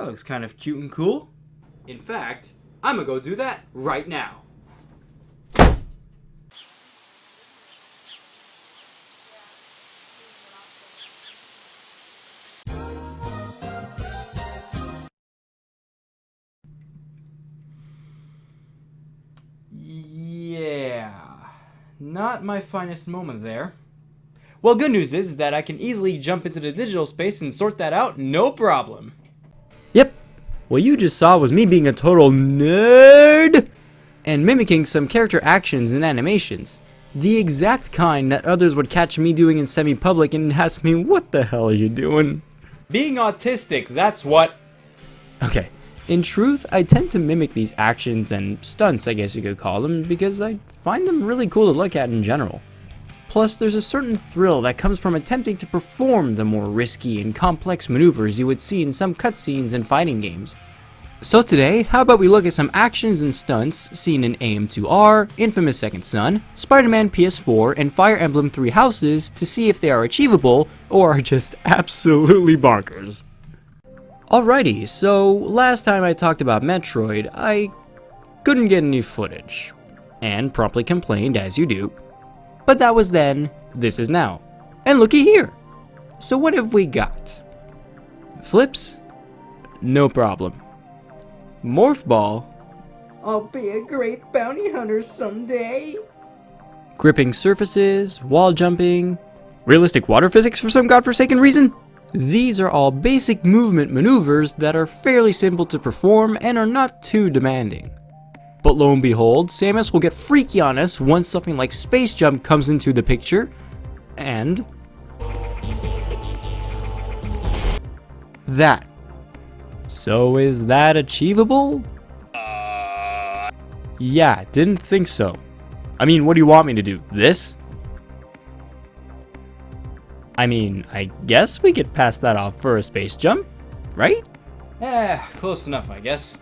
That looks kind of cute and cool. In fact, I'm gonna go do that right now. Yeah, not my finest moment there. Well, good news is that I can easily jump into the digital space and sort that out, no problem. Yep, what you just saw was me being a total nerd and mimicking some character actions and animations. The exact kind that others would catch me doing in semi-public and ask me, what the hell are you doing? Being autistic, that's what. Okay, in truth, I tend to mimic these actions and stunts, I guess you could call them, because I find them really cool to look at in general. Plus, there's a certain thrill that comes from attempting to perform the more risky and complex maneuvers you would see in some cutscenes and fighting games. So today, how about we look at some actions and stunts seen in AM2R, Infamous Second Son, Spider-Man PS4, and Fire Emblem Three Houses to see if they are achievable or are just absolutely bonkers. Alrighty, so last time I talked about Metroid, I couldn't get any footage, and promptly complained as you do. But that was then, this is now. And looky here! So what have we got? Flips? No problem. Morph Ball? I'll be a great bounty hunter someday. Gripping surfaces, wall jumping, realistic water physics for some godforsaken reason? These are all basic movement maneuvers that are fairly simple to perform and are not too demanding. But lo and behold, Samus will get freaky on us once something like Space Jump comes into the picture, and that. So is that achievable? Yeah, didn't think so. I mean, what do you want me to do? This? I mean, I guess we could pass that off for a space jump, right? Close enough, I guess.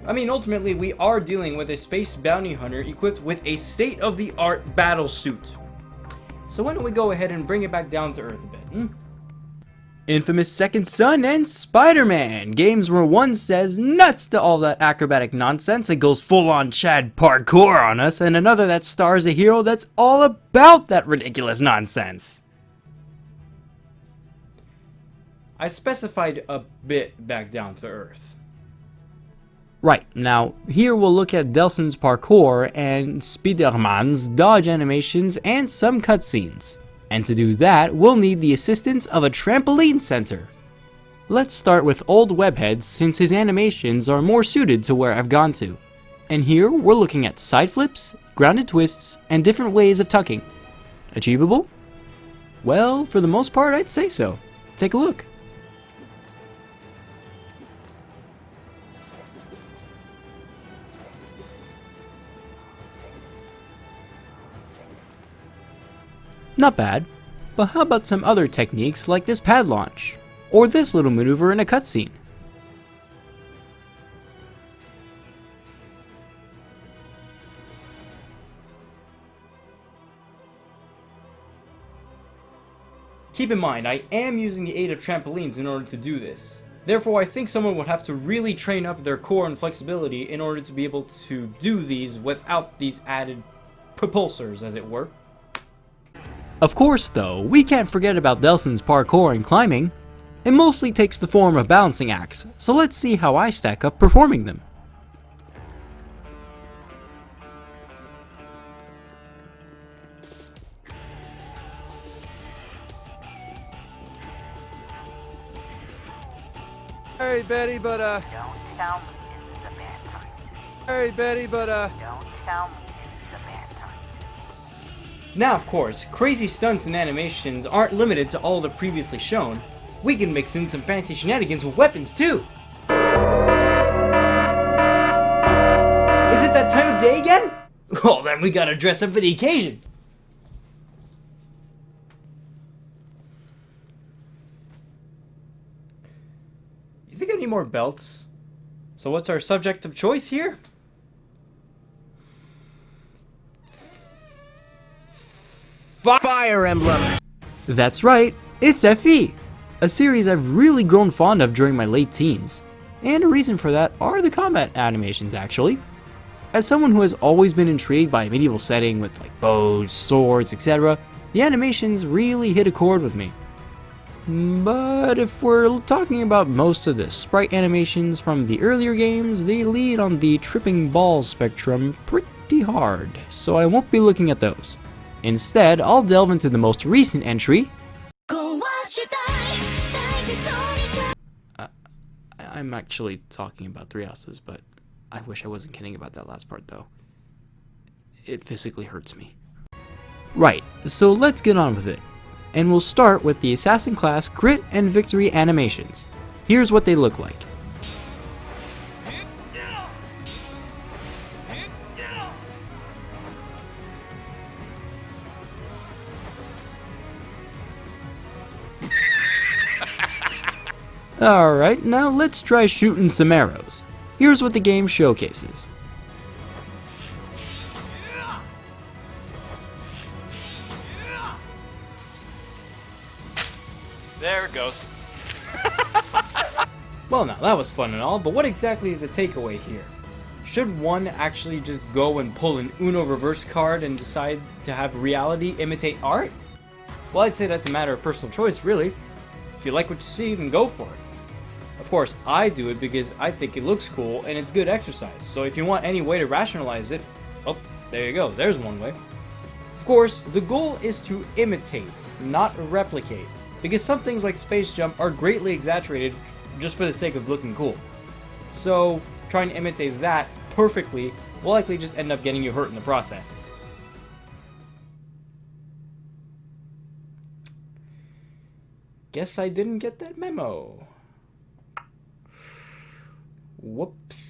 I mean, ultimately, we are dealing with a space bounty hunter equipped with a state-of-the-art battle suit. So why don't we go ahead and bring it back down to earth a bit, Infamous Second Son and Spider-Man, games where one says nuts to all that acrobatic nonsense and goes full-on Chad parkour on us, and another that stars a hero that's all about that ridiculous nonsense. I specified a bit back down to earth. Right, now here we'll look at Delson's parkour and Spider-Man's dodge animations and some cutscenes. And to do that, we'll need the assistance of a trampoline center. Let's start with Old Webhead since his animations are more suited to where I've gone to. And here we're looking at side flips, grounded twists, and different ways of tucking. Achievable? Well, for the most part I'd say so. Take a look. Not bad, but how about some other techniques like this pad launch, or this little maneuver in a cutscene? Keep in mind, I am using the aid of trampolines in order to do this. Therefore, I think someone would have to really train up their core and flexibility in order to be able to do these without these added propulsors, as it were. Of course though, we can't forget about Delson's parkour and climbing. It mostly takes the form of balancing acts, so let's see how I stack up performing them. Hey Betty, but Don't tell me this is a bad time. Hey Betty, but Don't tell me this is a bad time. Now, of course, crazy stunts and animations aren't limited to all the previously shown. We can mix in some fancy shenanigans with weapons too! Is it that time of day again? Well, then we gotta dress up for the occasion! You think I need more belts? So what's our subject of choice here? Fire Emblem! That's right, it's FE, a series I've really grown fond of during my late teens. And a reason for that are the combat animations, actually. As someone who has always been intrigued by a medieval setting with like bows, swords, etc., the animations really hit a chord with me. But if we're talking about most of the sprite animations from the earlier games, they lead on the tripping ball spectrum pretty hard, so I won't be looking at those. Instead, I'll delve into the most recent entry. I'm actually talking about Three Houses, but I wish I wasn't kidding about that last part though. It physically hurts me. Right, so let's get on with it. And we'll start with the Assassin class Grit and Victory animations. Here's what they look like. Alright, now let's try shooting some arrows. Here's what the game showcases. There it goes. Well, now that was fun and all, but what exactly is the takeaway here? Should one actually just go and pull an Uno reverse card and decide to have reality imitate art? Well, I'd say that's a matter of personal choice, really. If you like what you see, then go for it. Of course, I do it because I think it looks cool and it's good exercise. So if you want any way to rationalize it, oh, there you go, there's one way. Of course, the goal is to imitate, not replicate, because some things like space jump are greatly exaggerated just for the sake of looking cool. So trying to imitate that perfectly will likely just end up getting you hurt in the process. Guess I didn't get that memo. Whoops.